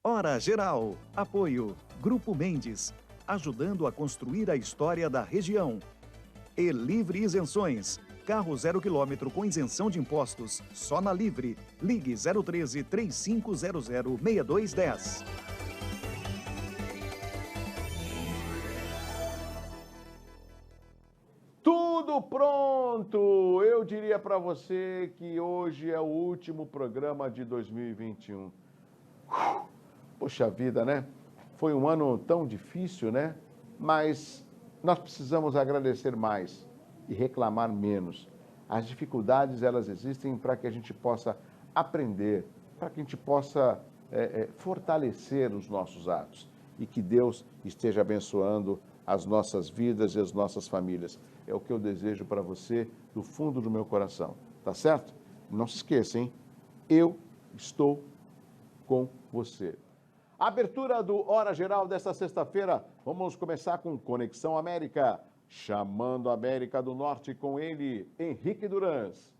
Hora Geral. Apoio. Grupo Mendes. Ajudando a construir a história da região. E Livre Isenções. Carro 0 km com isenção de impostos. Só na Livre. Ligue 013 3500 6210. Tudo pronto! Eu diria para você que hoje é o último programa de 2021. Poxa vida, né? Foi um ano tão difícil, né? Mas nós precisamos agradecer mais e reclamar menos. As dificuldades, elas existem para que a gente possa aprender, para que a gente possa fortalecer os nossos atos e que Deus esteja abençoando as nossas vidas e as nossas famílias. É o que eu desejo para você do fundo do meu coração, tá certo? Não se esqueça, hein? Eu estou com você. Abertura do Hora Geral desta sexta-feira. Vamos começar com Conexão América. Chamando a América do Norte com ele, Henrique Durans.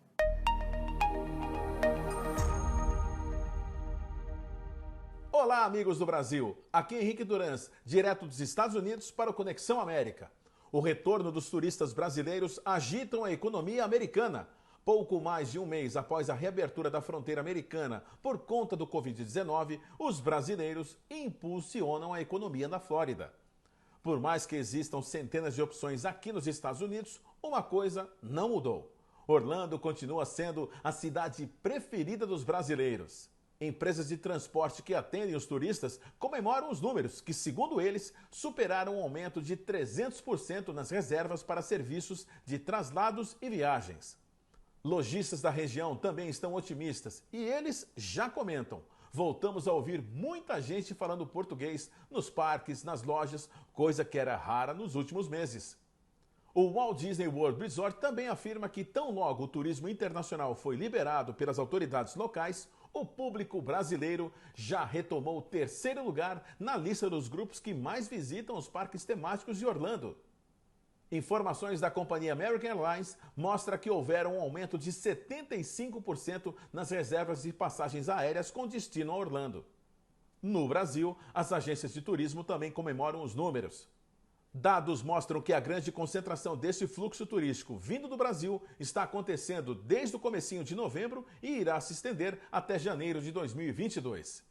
Olá, amigos do Brasil. Aqui é Henrique Durans, direto dos Estados Unidos para o Conexão América. O retorno dos turistas brasileiros agitam a economia americana. Pouco mais de um mês após a reabertura da fronteira americana por conta do Covid-19, os brasileiros impulsionam a economia na Flórida. Por mais que existam centenas de opções aqui nos Estados Unidos, uma coisa não mudou. Orlando continua sendo a cidade preferida dos brasileiros. Empresas de transporte que atendem os turistas comemoram os números que, segundo eles, superaram um aumento de 300% nas reservas para serviços de traslados e viagens. Lojistas da região também estão otimistas e eles já comentam. Voltamos a ouvir muita gente falando português nos parques, nas lojas, coisa que era rara nos últimos meses. O Walt Disney World Resort também afirma que tão logo o turismo internacional foi liberado pelas autoridades locais, o público brasileiro já retomou o terceiro lugar na lista dos grupos que mais visitam os parques temáticos de Orlando. Informações da companhia American Airlines mostram que houveram um aumento de 75% nas reservas de passagens aéreas com destino a Orlando. No Brasil, as agências de turismo também comemoram os números. Dados mostram que a grande concentração desse fluxo turístico vindo do Brasil está acontecendo desde o comecinho de novembro e irá se estender até janeiro de 2022.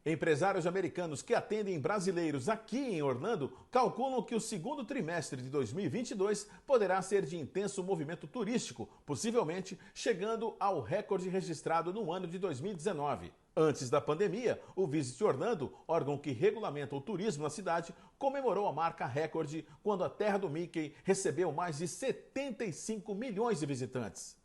Empresários americanos que atendem brasileiros aqui em Orlando calculam que o segundo trimestre de 2022 poderá ser de intenso movimento turístico, possivelmente chegando ao recorde registrado no ano de 2019. Antes da pandemia, o Visit Orlando, órgão que regulamenta o turismo na cidade, comemorou a marca recorde quando a terra do Mickey recebeu mais de 75 milhões de visitantes.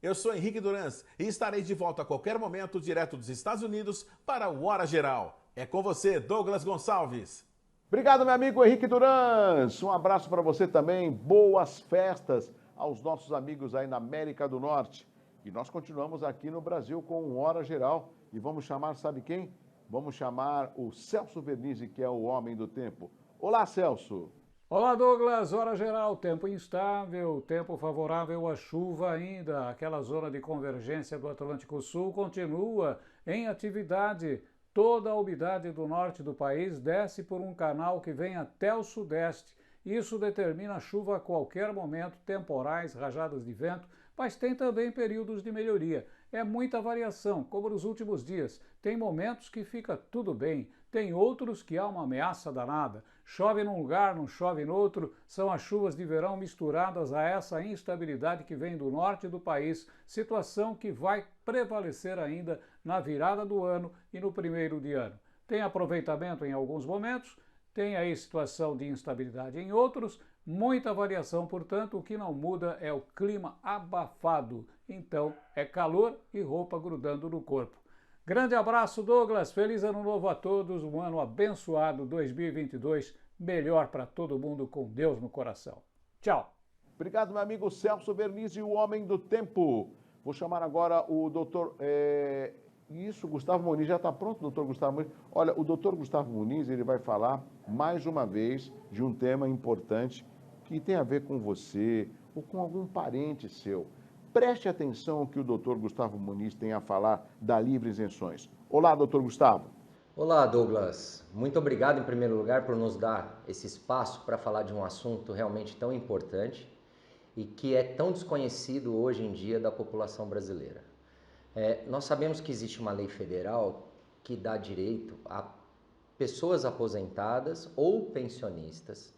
Eu sou Henrique Durans e estarei de volta a qualquer momento direto dos Estados Unidos para o Hora Geral. É com você, Douglas Gonçalves. Obrigado, meu amigo Henrique Durans. Um abraço para você também. Boas festas aos nossos amigos aí na América do Norte. E nós continuamos aqui no Brasil com o Hora Geral. E vamos chamar, sabe quem? Vamos chamar o Celso Vernizzi, que é o homem do tempo. Olá, Celso. Olá, Douglas. Hora geral, tempo instável, tempo favorável à chuva ainda. Aquela zona de convergência do Atlântico Sul continua em atividade. Toda a umidade do norte do país desce por um canal que vem até o sudeste. Isso determina chuva a qualquer momento, temporais, rajadas de vento, mas tem também períodos de melhoria. É muita variação, como nos últimos dias. Tem momentos que fica tudo bem, tem outros que há uma ameaça danada. Chove num lugar, não chove no outro. São as chuvas de verão misturadas a essa instabilidade que vem do norte do país, situação que vai prevalecer ainda na virada do ano e no primeiro de ano. Tem aproveitamento em alguns momentos, tem aí situação de instabilidade em outros, muita variação, portanto, o que não muda é o clima abafado. Então, é calor e roupa grudando no corpo. Grande abraço, Douglas. Feliz ano novo a todos. Um ano abençoado 2022. Melhor para todo mundo com Deus no coração. Tchau. Obrigado, meu amigo Celso Vernizzi, o homem do tempo. Vou chamar agora o doutor... Gustavo Muniz. Já está pronto, doutor Gustavo Muniz? Olha, o doutor Gustavo Muniz, ele vai falar mais uma vez de um tema importante que tem a ver com você ou com algum parente seu. Preste atenção ao que o doutor Gustavo Muniz tem a falar da Livre Isenções. Olá, doutor Gustavo. Olá, Douglas. Muito obrigado, em primeiro lugar, por nos dar esse espaço para falar de um assunto realmente tão importante e que é tão desconhecido hoje em dia da população brasileira. Nós sabemos que existe uma lei federal que dá direito a pessoas aposentadas ou pensionistas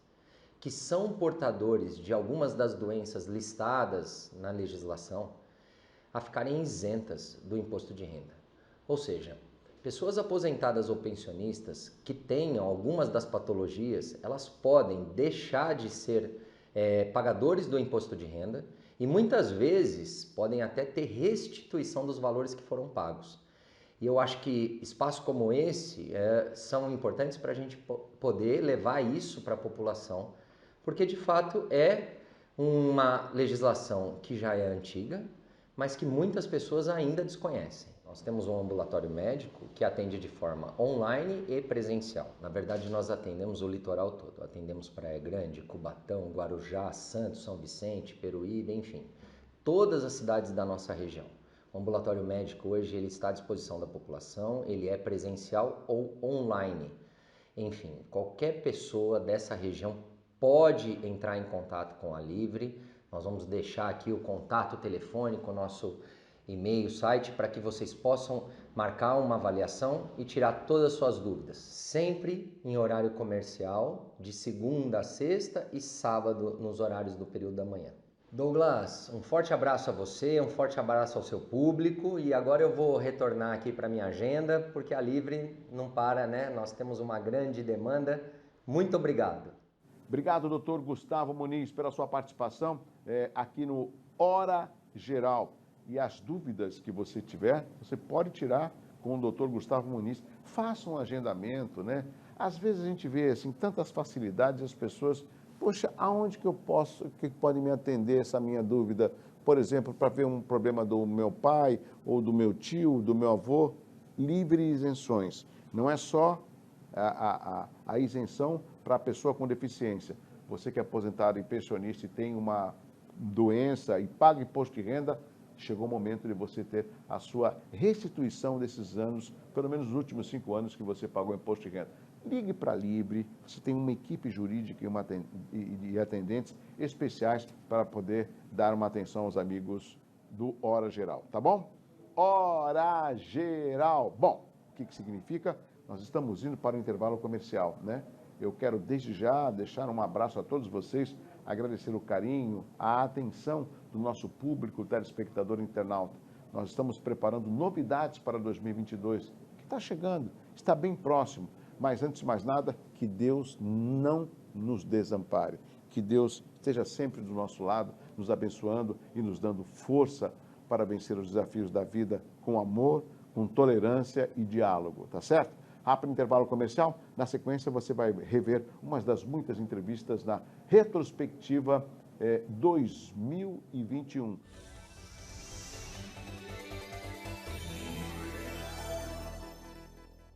que são portadores de algumas das doenças listadas na legislação a ficarem isentas do imposto de renda. Ou seja, pessoas aposentadas ou pensionistas que tenham algumas das patologias, elas podem deixar de ser pagadores do imposto de renda e muitas vezes podem até ter restituição dos valores que foram pagos. E eu acho que espaços como esse são importantes para a gente poder levar isso para a população, porque de fato é uma legislação que já é antiga, mas que muitas pessoas ainda desconhecem. Nós temos um ambulatório médico que atende de forma online e presencial. Na verdade, nós atendemos o litoral todo. Atendemos Praia Grande, Cubatão, Guarujá, Santos, São Vicente, Peruíbe, enfim, todas as cidades da nossa região. O ambulatório médico hoje ele está à disposição da população, ele é presencial ou online. Enfim, qualquer pessoa dessa região pode entrar em contato com a Livre. Nós vamos deixar aqui o contato telefônico, nosso e-mail, site, para que vocês possam marcar uma avaliação e tirar todas as suas dúvidas. Sempre em horário comercial, de segunda a sexta e sábado nos horários do período da manhã. Douglas, um forte abraço a você, um forte abraço ao seu público e agora eu vou retornar aqui para minha agenda porque a Livre não para, né? Nós temos uma grande demanda. Muito obrigado. Obrigado, doutor Gustavo Muniz, pela sua participação aqui no Hora Geral. E as dúvidas que você tiver, você pode tirar com o doutor Gustavo Muniz. Faça um agendamento, né? Às vezes a gente vê assim, tantas facilidades, as pessoas, poxa, aonde que eu posso, que pode me atender essa minha dúvida? Por exemplo, para ver um problema do meu pai, ou do meu tio, do meu avô, livre isenções. Não é só a isenção para a pessoa com deficiência. Você que é aposentado e pensionista e tem uma doença e paga imposto de renda, chegou o momento de você ter a sua restituição desses anos, pelo menos os últimos 5 anos que você pagou imposto de renda. Ligue para a Livre, você tem uma equipe jurídica e atendentes especiais para poder dar uma atenção aos amigos do Hora Geral, tá bom? Hora Geral. Bom, o que significa? Nós estamos indo para o intervalo comercial, né? Eu quero desde já deixar um abraço a todos vocês, agradecer o carinho, a atenção do nosso público, telespectador internauta. Nós estamos preparando novidades para 2022, que está chegando, está bem próximo. Mas antes de mais nada, que Deus não nos desampare, que Deus esteja sempre do nosso lado, nos abençoando e nos dando força para vencer os desafios da vida com amor, com tolerância e diálogo, tá certo? Rápido intervalo comercial, na sequência você vai rever uma das muitas entrevistas na retrospectiva 2021.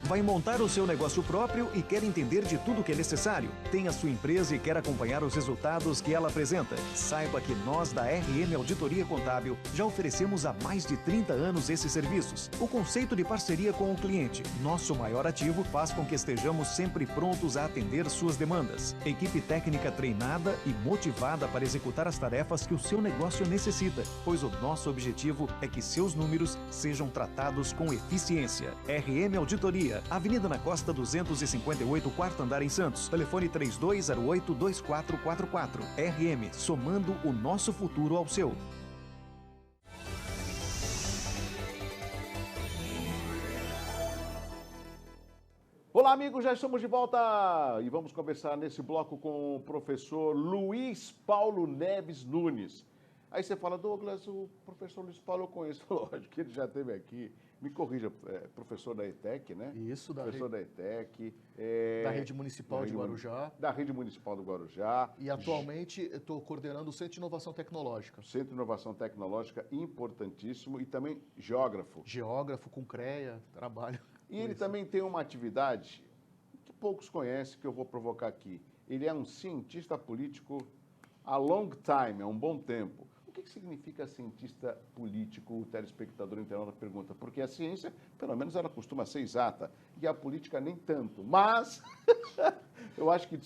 Vai montar o seu negócio próprio e quer entender de tudo que é necessário? Tem a sua empresa e quer acompanhar os resultados que ela apresenta? Saiba que nós da RM Auditoria Contábil já oferecemos há mais de 30 anos esses serviços. O conceito de parceria com o cliente, nosso maior ativo, faz com que estejamos sempre prontos a atender suas demandas. Equipe técnica treinada e motivada para executar as tarefas que o seu negócio necessita, pois o nosso objetivo é que seus números sejam tratados com eficiência. RM Auditoria, Avenida na Costa 258, quarto andar em Santos. Telefone 3208-2444. RM, somando o nosso futuro ao seu. Olá, amigos, já estamos de volta e vamos conversar nesse bloco com o professor Luiz Paulo Neves Nunes. Aí você fala, Douglas, o professor Luiz Paulo eu conheço. Lógico que ele já esteve aqui. Me corrija, professor da ETEC, né? Isso, professor da ETEC. Da Rede Municipal de Guarujá. Da Rede Municipal do Guarujá. E atualmente estou coordenando o Centro de Inovação Tecnológica. Centro de Inovação Tecnológica, importantíssimo. E também geógrafo. Geógrafo com CREA, trabalho. E ele também tem uma atividade que poucos conhecem, que eu vou provocar aqui. Ele é um cientista político a long time, há um bom tempo. O que significa cientista político? O telespectador internauta pergunta. Porque a ciência, pelo menos, ela costuma ser exata. e a política nem tanto. Mas eu acho que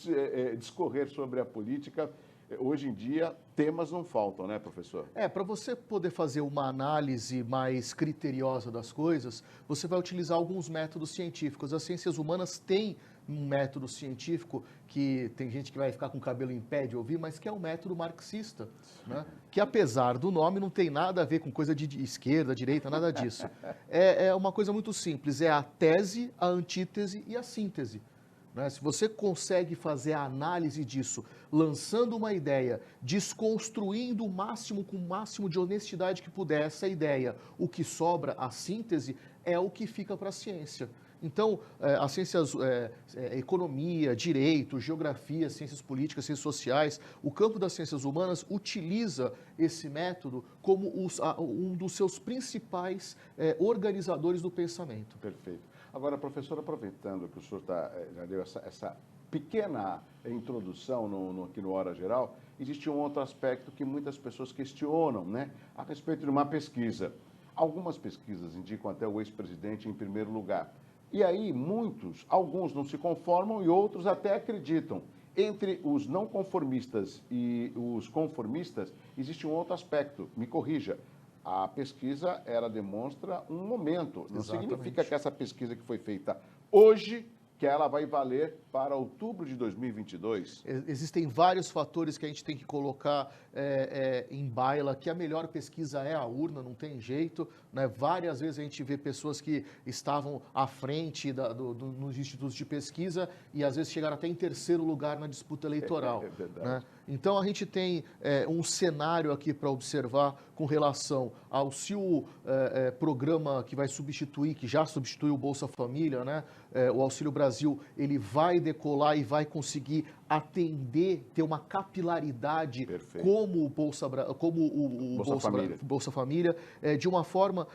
discorrer sobre a política, hoje em dia, temas não faltam, né, professor? Para você poder fazer uma análise mais criteriosa das coisas, você vai utilizar alguns métodos científicos. As ciências humanas têm um método científico que tem gente que vai ficar com o cabelo em pé de ouvir, mas que é um método marxista, né? Que apesar do nome não tem nada a ver com coisa de esquerda, direita, nada disso. É uma coisa muito simples, é a tese, a antítese e a síntese. Né? Se você consegue fazer a análise disso, lançando uma ideia, desconstruindo com o máximo de honestidade que puder essa ideia, o que sobra, a síntese, é o que fica para a ciência. Então, as ciências, economia, direito, geografia, ciências políticas, ciências sociais, o campo das ciências humanas utiliza esse método como um dos seus principais organizadores do pensamento. Perfeito. Agora, professor, aproveitando que o senhor já deu essa pequena introdução aqui no Hora Geral, existe um outro aspecto que muitas pessoas questionam, né, a respeito de uma pesquisa. Algumas pesquisas indicam até o ex-presidente em primeiro lugar. E aí, alguns não se conformam e outros até acreditam. Entre os não conformistas e os conformistas, existe um outro aspecto, me corrija. A pesquisa, ela demonstra um momento. Não significa que essa pesquisa que foi feita hoje, que ela vai valer para outubro de 2022. Existem vários fatores que a gente tem que colocar em baila, que a melhor pesquisa é a urna, não tem jeito. Né? Várias vezes a gente vê pessoas que estavam à frente nos institutos de pesquisa e às vezes chegaram até em terceiro lugar na disputa eleitoral. É verdade. Né? Então a gente tem um cenário aqui para observar com relação ao se o programa que vai substituir, que já substituiu o Bolsa Família, né? O Auxílio Brasil, ele vai decolar e vai conseguir atender, ter uma capilaridade como o Bolsa Família, de uma forma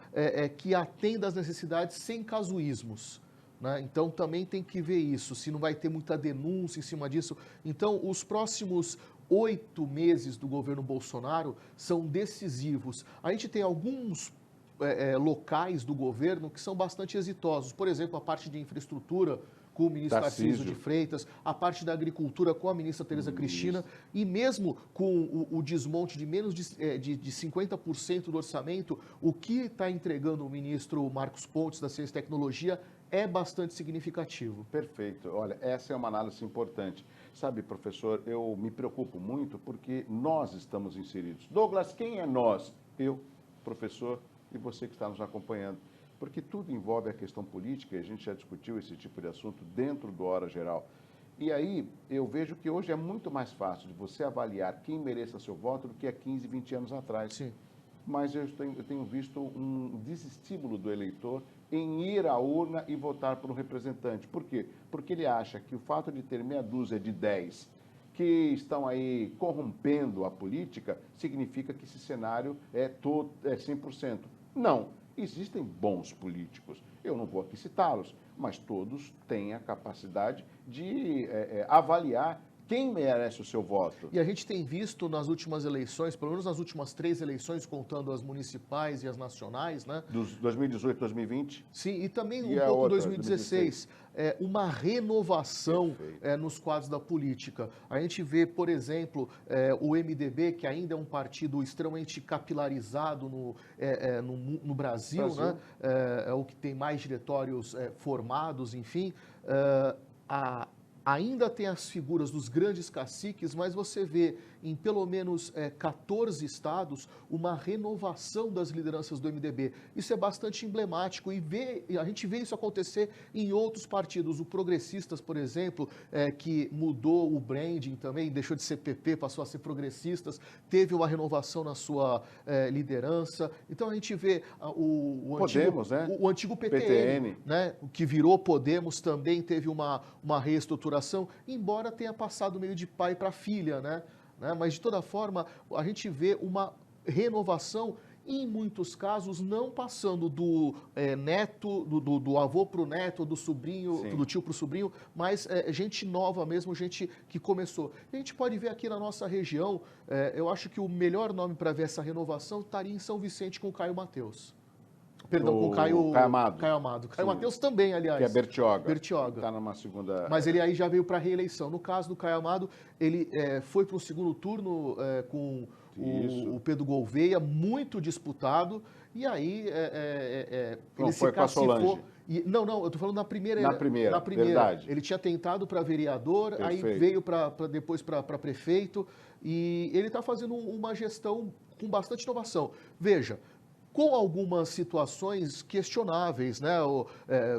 que atenda às necessidades sem casuísmos. Né? Então também tem que ver isso, se não vai ter muita denúncia em cima disso. Então os próximos 8 meses do governo Bolsonaro são decisivos. A gente tem alguns locais do governo que são bastante exitosos. Por exemplo, a parte de infraestrutura com o ministro Tarcísio de Freitas, a parte da agricultura com a ministra Tereza Cristina, e mesmo com o desmonte de menos de 50% do orçamento, o que está entregando o ministro Marcos Pontes da Ciência e Tecnologia é bastante significativo. Perfeito. Olha, essa é uma análise importante. Sabe, professor, eu me preocupo muito porque nós estamos inseridos. Douglas, quem é nós? Eu, professor, e você que está nos acompanhando. Porque tudo envolve a questão política, e a gente já discutiu esse tipo de assunto dentro do Hora Geral. E aí, eu vejo que hoje é muito mais fácil de você avaliar quem mereça seu voto do que há 15, 20 anos atrás. Sim. Mas eu tenho visto um desestímulo do eleitor em ir à urna e votar por um representante. Por quê? Porque ele acha que o fato de ter meia dúzia de 10 que estão aí corrompendo a política significa que esse cenário é 100%. Não. Existem bons políticos, eu não vou aqui citá-los, mas todos têm a capacidade de avaliar quem merece o seu voto. E a gente tem visto nas últimas eleições, pelo menos nas últimas 3 eleições, contando as municipais e as nacionais, né? Dos 2018, 2020? Sim, e também um pouco em 2016, uma renovação nos quadros da política. A gente vê, por exemplo, o MDB, que ainda é um partido extremamente capilarizado no Brasil, né? É o que tem mais diretórios formados, enfim, ainda tem as figuras dos grandes caciques, mas você vê em pelo menos 14 estados uma renovação das lideranças do MDB. Isso é bastante emblemático e a gente vê isso acontecer em outros partidos. O Progressistas, por exemplo, que mudou o branding também, deixou de ser PP, passou a ser Progressistas, teve uma renovação na sua liderança. Então a gente vê o antigo PTN, né, que virou Podemos, também teve uma reestruturação, embora tenha passado meio de pai para filha, né? Mas, de toda forma, a gente vê uma renovação, em muitos casos, não passando do neto, do avô para o neto, do sobrinho, Sim. do tio para o sobrinho, mas gente nova mesmo, gente que começou. A gente pode ver aqui na nossa região, eu acho que o melhor nome para ver essa renovação estaria em São Vicente com o Caio Mateus. Perdão, com o Caio Amado. Caio Amado. Caio Sim. Mateus também, aliás. Que é Bertioga. Bertioga. Está numa segunda... Mas ele aí já veio para reeleição. No caso do Caio Amado, ele foi para o segundo turno com o Pedro Gouveia, muito disputado, e aí ele se classificou. Não, eu estou falando na primeira. Na primeira, verdade. Ele tinha tentado para vereador, Perfeito. aí veio depois para prefeito, e ele está fazendo uma gestão com bastante inovação. Veja, com algumas situações questionáveis, né?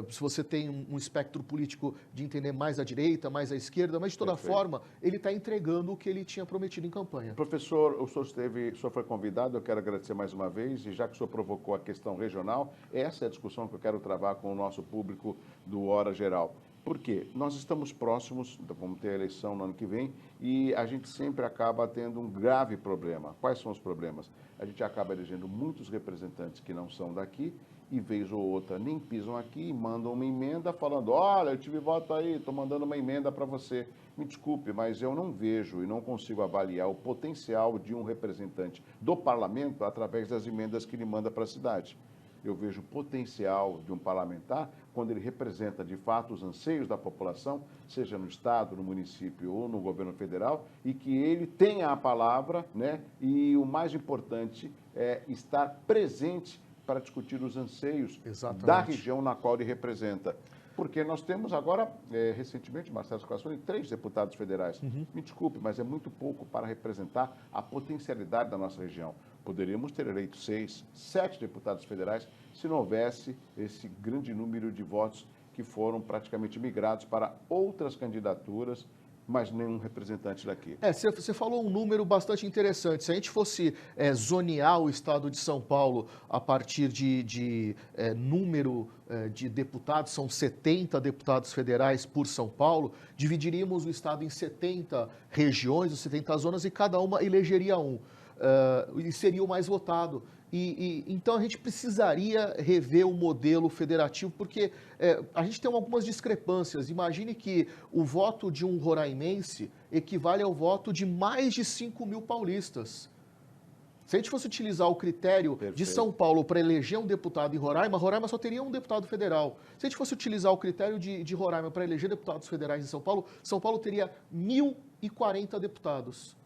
Se você tem um espectro político de entender mais à direita, mais à esquerda, mas de toda forma, ele está entregando o que ele tinha prometido em campanha. Professor, o senhor foi convidado, eu quero agradecer mais uma vez, e já que o senhor provocou a questão regional, essa é a discussão que eu quero travar com o nosso público do Hora Geral. Por quê? Nós estamos próximos, vamos ter a eleição no ano que vem, e a gente sempre acaba tendo um grave problema. Quais são os problemas? A gente acaba elegendo muitos representantes que não são daqui, e vez ou outra nem pisam aqui e mandam uma emenda falando, olha, eu tive voto aí, estou mandando uma emenda para você. Me desculpe, mas eu não vejo e não consigo avaliar o potencial de um representante do parlamento através das emendas que ele manda para a cidade. Eu vejo o potencial de um parlamentar quando ele representa, de fato, os anseios da população, seja no Estado, no município ou no governo federal, e que ele tenha a palavra, né? E o mais importante é estar presente para discutir os anseios da região na qual ele representa. Porque nós temos agora, recentemente, Marcelo Cassoni, 3 deputados federais. Me desculpe, mas é muito pouco para representar a potencialidade da nossa região. Poderíamos ter eleito 6, 7 deputados federais se não houvesse esse grande número de votos que foram praticamente migrados para outras candidaturas, mas nenhum representante daqui. Você falou um número bastante interessante. Se a gente fosse zonear o estado de São Paulo a partir de número de deputados, são 70 deputados federais por São Paulo, dividiríamos o estado em 70 regiões, 70 zonas, e cada uma elegeria um. E seria o mais votado. Então a gente precisaria rever o modelo federativo, porque a gente tem algumas discrepâncias. Imagine que o voto de um roraimense equivale ao voto de mais de 5 mil paulistas. Se a gente fosse utilizar o critério de São Paulo para eleger um deputado em Roraima, Roraima só teria um deputado federal. Se a gente fosse utilizar o critério de Roraima para eleger deputados federais em São Paulo teria 1.040 deputados.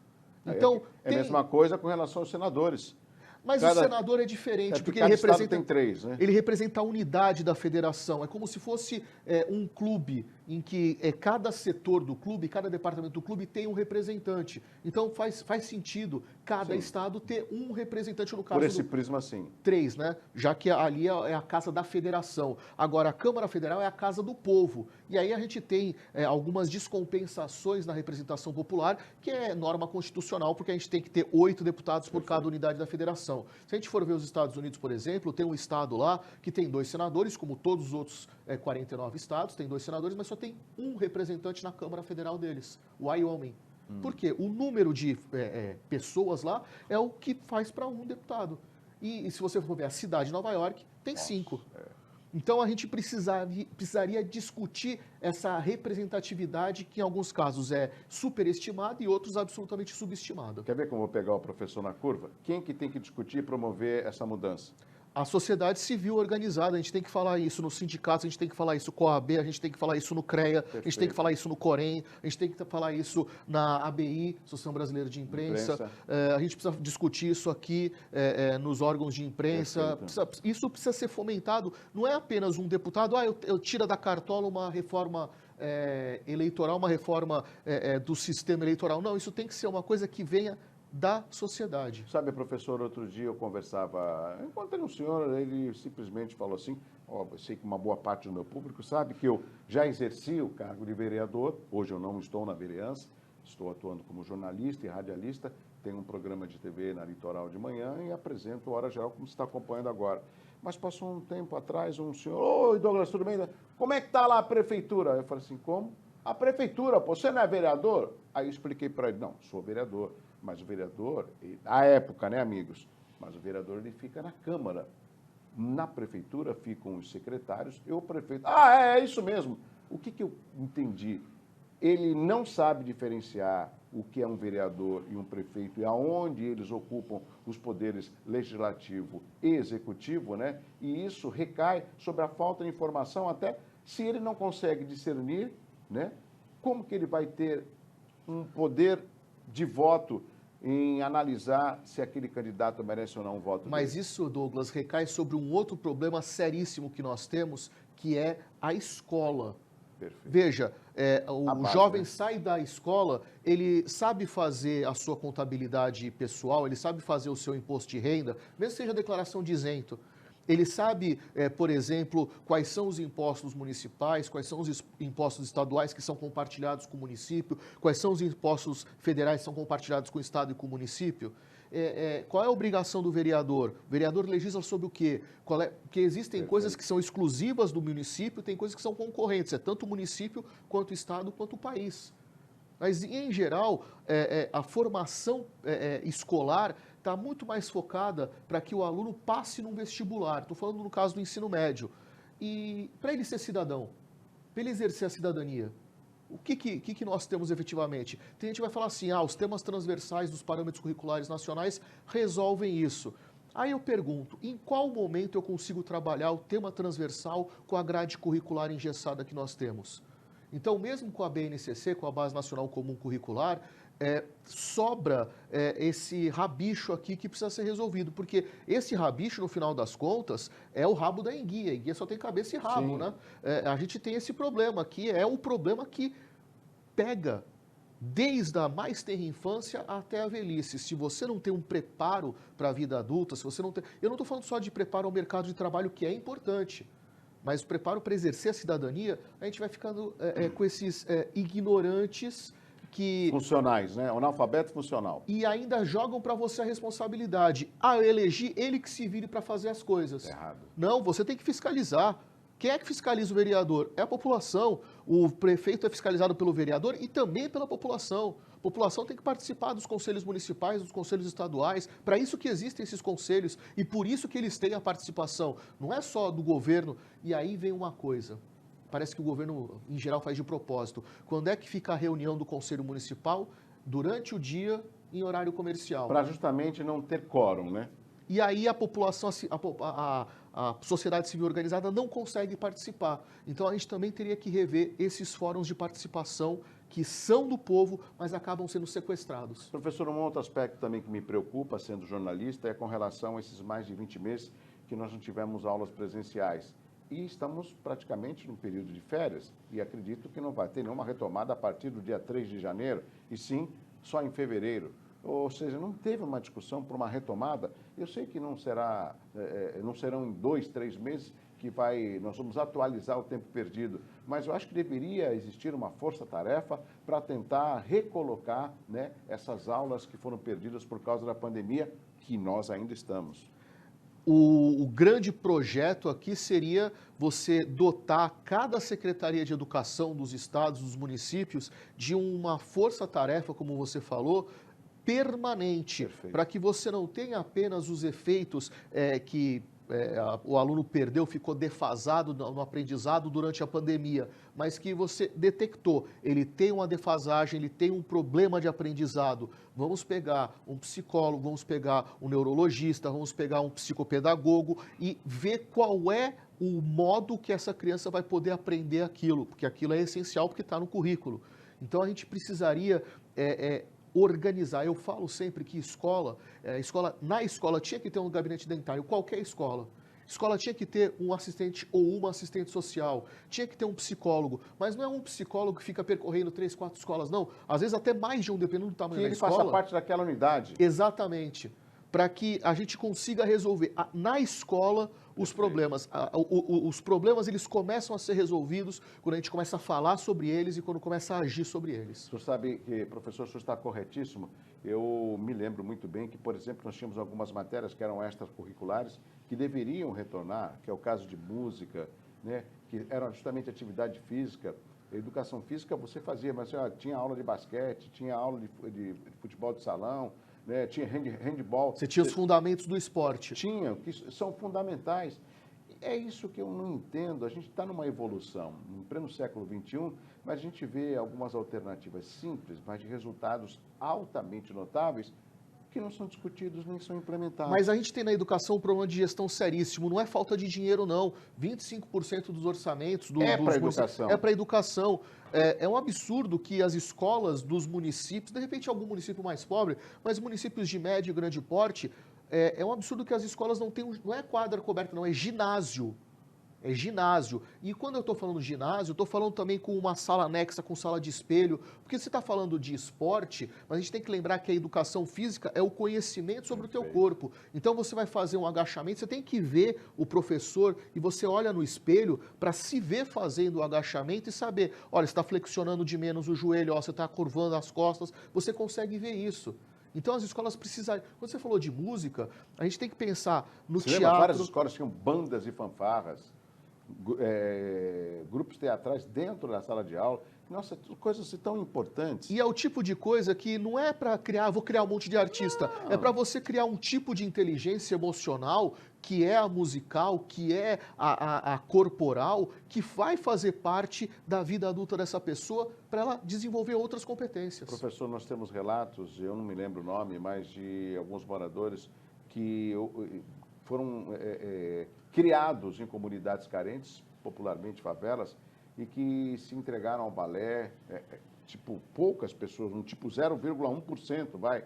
Então, a mesma coisa com relação aos senadores. Mas o senador é diferente, porque ele representa, tem 3, né? Ele representa a unidade da federação. É como se fosse um clube em que cada setor do clube, cada departamento do clube tem um representante. Então faz sentido cada estado ter um representante, no caso por esse prisma, sim. 3, né? Já que ali é a casa da federação. Agora, a Câmara Federal é a casa do povo. E aí a gente tem algumas descompensações na representação popular, que é norma constitucional, porque a gente tem que ter 8 deputados por cada unidade da federação. Se a gente for ver os Estados Unidos, por exemplo, tem um estado lá que tem 2 senadores, como todos os outros 49 estados, tem 2 senadores, mas só tem um representante na Câmara Federal deles, o Wyoming. Por quê? O número de pessoas lá é o que faz para um deputado. E se você for ver a cidade de Nova York, tem 5. Então a gente precisaria discutir essa representatividade que em alguns casos é superestimada e outros absolutamente subestimada. Quer ver como eu vou pegar o professor na curva? Quem que tem que discutir e promover essa mudança? A sociedade civil organizada, a gente tem que falar isso nos sindicatos, a gente tem que falar isso com a AB, a gente tem que falar isso no CREA, a gente tem que falar isso no COREM, a gente tem que falar isso na ABI, Associação Brasileira de Imprensa. A gente precisa discutir isso aqui nos órgãos de imprensa. Isso precisa ser fomentado. Não é apenas um deputado, eu tiro da cartola uma reforma eleitoral, uma reforma do sistema eleitoral. Não, isso tem que ser uma coisa que venha da sociedade. Sabe, professor, outro dia eu encontrei um senhor, ele simplesmente falou assim, eu sei que uma boa parte do meu público sabe que eu já exerci o cargo de vereador, hoje eu não estou na vereança, estou atuando como jornalista e radialista, tenho um programa de TV na Litoral de manhã e apresento Hora Geral, como você está acompanhando agora. Mas passou um tempo atrás, um senhor, oi Douglas, tudo bem? Como é que está lá a prefeitura? Eu falei assim, como? A prefeitura, você não é vereador? Aí eu expliquei para ele, não, sou vereador. Mas o vereador, à época, né, amigos? Mas o vereador, ele fica na Câmara. Na prefeitura ficam os secretários e o prefeito. É isso mesmo. O que eu entendi? Ele não sabe diferenciar o que é um vereador e um prefeito e aonde eles ocupam os poderes legislativo e executivo, né? E isso recai sobre a falta de informação, até se ele não consegue discernir, né? Como que ele vai ter um poder de voto em analisar se aquele candidato merece ou não um voto Mas dele? isso, Douglas, recai sobre um outro problema seríssimo que nós temos, que é a escola. Perfeito. Veja, o base, jovem né? sai da escola, ele sabe fazer a sua contabilidade pessoal, ele sabe fazer o seu imposto de renda, mesmo que seja declaração de isento. Ele sabe, por exemplo, quais são os impostos municipais, quais são os impostos estaduais que são compartilhados com o município, quais são os impostos federais que são compartilhados com o Estado e com o município. Qual é a obrigação do vereador? O vereador legisla sobre o quê? Porque existem coisas que são exclusivas do município, tem coisas que são concorrentes, é tanto o município, quanto o Estado, quanto o país. Mas, em geral, a formação escolar está muito mais focada para que o aluno passe num vestibular. Estou falando no caso do ensino médio. E para ele ser cidadão, para ele exercer a cidadania, o que nós temos efetivamente? Tem gente que vai falar assim, os temas transversais dos parâmetros curriculares nacionais resolvem isso. Aí eu pergunto, em qual momento eu consigo trabalhar o tema transversal com a grade curricular engessada que nós temos? Então, mesmo com a BNCC, com a Base Nacional Comum Curricular, sobra esse rabicho aqui que precisa ser resolvido, porque esse rabicho, no final das contas, é o rabo da enguia. A enguia só tem cabeça e rabo, Sim. né? A gente tem esse problema, que é o problema que pega desde a mais tenra infância até a velhice. Se você não tem um preparo para a vida adulta, se você não tem... Eu não estou falando só de preparo ao mercado de trabalho, que é importante, mas o preparo para exercer a cidadania, a gente vai ficando com esses ignorantes que... Funcionais, né? Analfabeto funcional. E ainda jogam para você a responsabilidade. Eu elegi ele que se vire para fazer as coisas. Errado. Não, você tem que fiscalizar. Quem é que fiscaliza o vereador? É a população. O prefeito é fiscalizado pelo vereador e também pela população. A população tem que participar dos conselhos municipais, dos conselhos estaduais. Para isso que existem esses conselhos e por isso que eles têm a participação. Não é só do governo. E aí vem uma coisa. Parece que o governo, em geral, faz de propósito. Quando é que fica a reunião do Conselho Municipal? Durante o dia, em horário comercial. Para justamente não ter quórum, né? E aí a população, a sociedade civil organizada não consegue participar. Então a gente também teria que rever esses fóruns de participação que são do povo, mas acabam sendo sequestrados. Professor, um outro aspecto também que me preocupa, sendo jornalista, é com relação a esses mais de 20 meses que nós não tivemos aulas presenciais. E estamos praticamente num período de férias e acredito que não vai ter nenhuma retomada a partir do dia 3 de janeiro, e sim só em fevereiro. Ou seja, não teve uma discussão por uma retomada. Eu sei que não serão em 2, 3 meses que nós vamos atualizar o tempo perdido, mas eu acho que deveria existir uma força-tarefa para tentar recolocar, né, essas aulas que foram perdidas por causa da pandemia, que nós ainda estamos. O grande projeto aqui seria você dotar cada Secretaria de Educação dos estados, dos municípios, de uma força-tarefa, como você falou, permanente, para que você não tenha apenas os efeitos que o aluno perdeu, ficou defasado no aprendizado durante a pandemia, mas que você detectou, ele tem uma defasagem, ele tem um problema de aprendizado. Vamos pegar um psicólogo, vamos pegar um neurologista, vamos pegar um psicopedagogo e ver qual é o modo que essa criança vai poder aprender aquilo, porque aquilo é essencial porque está no currículo. Então a gente precisaria organizar. Eu falo sempre que na escola tinha que ter um gabinete dentário, qualquer escola. Escola tinha que ter um assistente ou uma assistente social, tinha que ter um psicólogo, mas não é um psicólogo que fica percorrendo 3, 4 escolas, não. Às vezes até mais de um, dependendo do tamanho da escola. Que ele faça parte daquela unidade. Exatamente. Para que a gente consiga resolver na escola os problemas. Os problemas eles começam a ser resolvidos quando a gente começa a falar sobre eles e quando começa a agir sobre eles. O senhor sabe que, professor, o senhor está corretíssimo. Eu me lembro muito bem que, por exemplo, nós tínhamos algumas matérias que eram extracurriculares que deveriam retornar, que é o caso de música, né, que era justamente atividade física. Educação física você fazia, mas tinha aula de basquete, tinha aula de futebol de salão, né, tinha handball. Você tinha os fundamentos do esporte. Tinha, que são fundamentais. É isso que eu não entendo. A gente está numa evolução. No pleno século XXI, mas a gente vê algumas alternativas simples, mas de resultados altamente notáveis, que não são discutidos nem são implementados. Mas a gente tem na educação um problema de gestão seríssimo, não é falta de dinheiro não, 25% dos orçamentos É para a educação. É para a educação. É um absurdo que as escolas dos municípios, de repente algum município mais pobre, mas municípios de médio e grande porte, é um absurdo que as escolas não tenham, não é quadra coberta não, é ginásio. É ginásio. E quando eu estou falando ginásio, eu estou falando também com uma sala anexa, com sala de espelho, porque você está falando de esporte, mas a gente tem que lembrar que a educação física é o conhecimento sobre o teu corpo. Então você vai fazer um agachamento, você tem que ver o professor e você olha no espelho para se ver fazendo o agachamento e saber, olha, você está flexionando de menos o joelho, ó, você está curvando as costas, você consegue ver isso. Então as escolas precisam... Quando você falou de música, a gente tem que pensar no Você teatro... lembra, várias escolas tinham bandas e fanfarras, grupos teatrais dentro da sala de aula. Nossa, coisas tão importantes. E é o tipo de coisa que não é para criar, vou criar um monte de artista, Não. é para você criar um tipo de inteligência emocional, que é a musical, que é a corporal, que vai fazer parte da vida adulta dessa pessoa para ela desenvolver outras competências. Professor, nós temos relatos, eu não me lembro o nome, mas de alguns moradores que foram criados em comunidades carentes, popularmente favelas, e que se entregaram ao balé, tipo, poucas pessoas, um tipo 0,1%,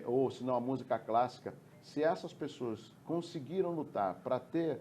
ou se não a música clássica. Se essas pessoas conseguiram lutar para ter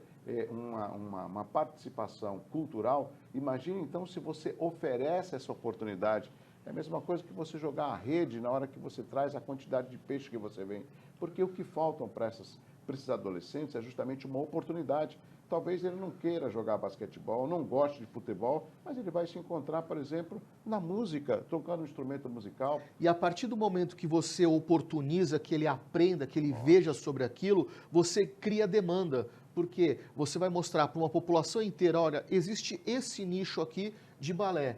uma participação cultural, imagine então se você oferece essa oportunidade. É a mesma coisa que você jogar a rede na hora que você traz a quantidade de peixe que você vem. Porque o que faltam para esses adolescentes é justamente uma oportunidade. Talvez ele não queira jogar basquetebol, não goste de futebol, mas ele vai se encontrar, por exemplo, na música, tocando um instrumento musical. E a partir do momento que você oportuniza, que ele aprenda, que ele veja sobre aquilo, você cria demanda. Porque você vai mostrar para uma população inteira, olha, existe esse nicho aqui de balé.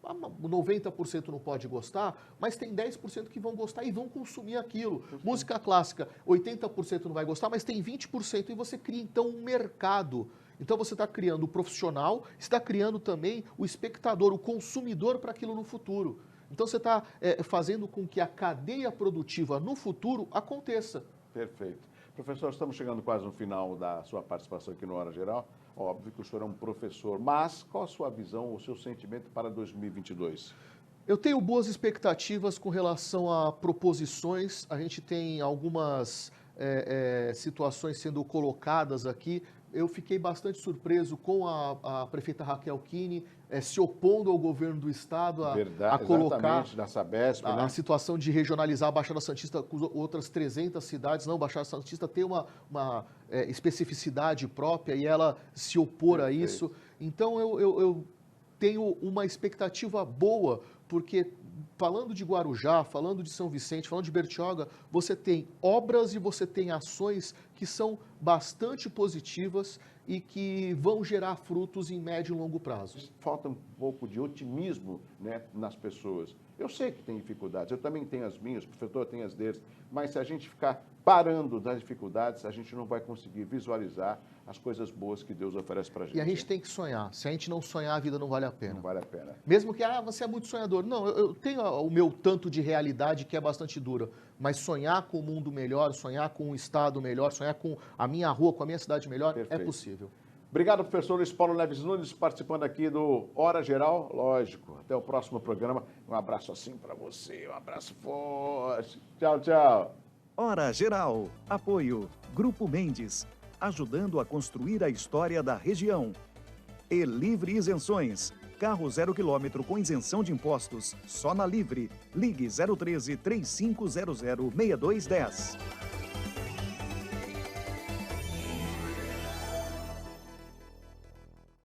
90% não pode gostar, mas tem 10% que vão gostar e vão consumir aquilo. Música clássica, 80% não vai gostar, mas tem 20% e você cria então um mercado. Então você está criando o profissional, está criando também o espectador, o consumidor para aquilo no futuro. Então você está fazendo com que a cadeia produtiva no futuro aconteça. Perfeito. Professor, estamos chegando quase no final da sua participação aqui no Hora Geral. Óbvio que o senhor é um professor, mas qual a sua visão, o seu sentimento para 2022? Eu tenho boas expectativas com relação a proposições. A gente tem algumas situações sendo colocadas aqui. Eu fiquei bastante surpreso com a prefeita Raquel Kine se opondo ao governo do estado a colocar da Sabesp, a situação de regionalizar a Baixada Santista com outras 300 cidades. Não, a Baixada Santista tem uma especificidade própria e ela se opor a isso. Então eu tenho uma expectativa boa, porque falando de Guarujá, falando de São Vicente, falando de Bertioga, você tem obras e você tem ações que são bastante positivas e que vão gerar frutos em médio e longo prazo. Falta um pouco de otimismo, né, nas pessoas. Eu sei que tem dificuldades, eu também tenho as minhas, o professor tem as deles, mas se a gente ficar parando das dificuldades, a gente não vai conseguir visualizar as coisas boas que Deus oferece para a gente. E a gente tem que sonhar. Se a gente não sonhar, a vida não vale a pena. Não vale a pena. Mesmo que, você é muito sonhador. Não, eu tenho o meu tanto de realidade que é bastante dura, mas sonhar com um mundo melhor, sonhar com um estado melhor, sonhar com a minha rua, com a minha cidade melhor, Perfeito. É possível. Obrigado, professor Luiz Paulo Neves Nunes, participando aqui do Hora Geral. Lógico, até o próximo programa. Um abraço assim para você, um abraço forte. Tchau, tchau. Hora Geral. Apoio. Grupo Mendes. Ajudando a construir a história da região. E Livre Isenções. Carro 0 km com isenção de impostos. Só na Livre. Ligue 013 3500 6210.